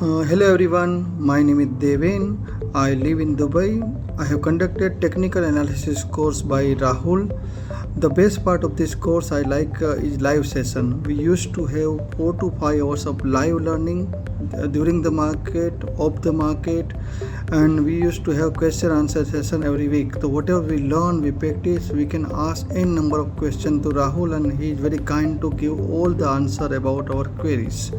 Hello everyone, my name is Deven. I live in Dubai. I have conducted technical analysis course by Rahul. The best part of this course I like is live session. We used to have 4 to 5 hours of live learning during the market, of the market, and we used to have question answer session every week. So whatever we learn, we practice, we can ask n number of questions to Rahul, and he is very kind to give all the answer about our queries.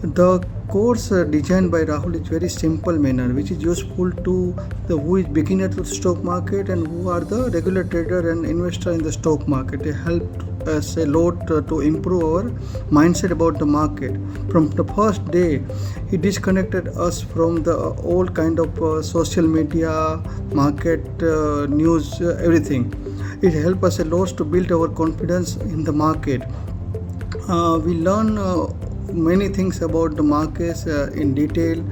The course designed by Rahul is very simple manner, which is useful to the who is beginner to stock market and who are the regular trader and investor in the stock market. It helped us a lot to improve our mindset about the market. From the first day, he disconnected us from the all kind of social media, market news, everything. It helped us a lot to build our confidence in the market. We learn many things about the markets in detail,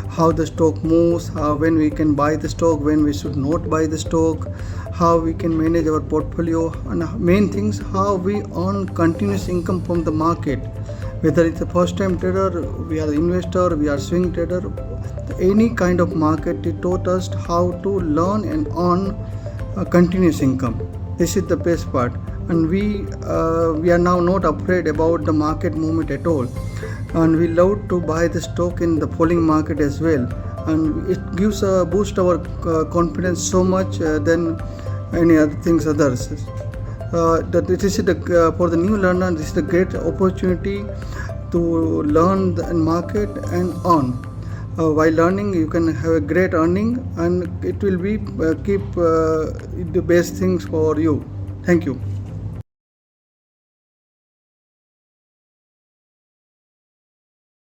how the stock moves, when we can buy the stock, when we should not buy the stock, how we can manage our portfolio, and main things, how we earn continuous income from the market. Whether it's a first time trader, we are investor, we are swing trader, any kind of market, it taught us how to learn and earn continuous income. This is the best part, and we are now not afraid about the market movement at all, and we love to buy the stock in the falling market as well, and it gives a boost our confidence so much than any other things others. That it is for the new learner, this is a great opportunity to learn the market and earn. While learning, you can have a great earning, and it will be keep the best things for you. Thank you.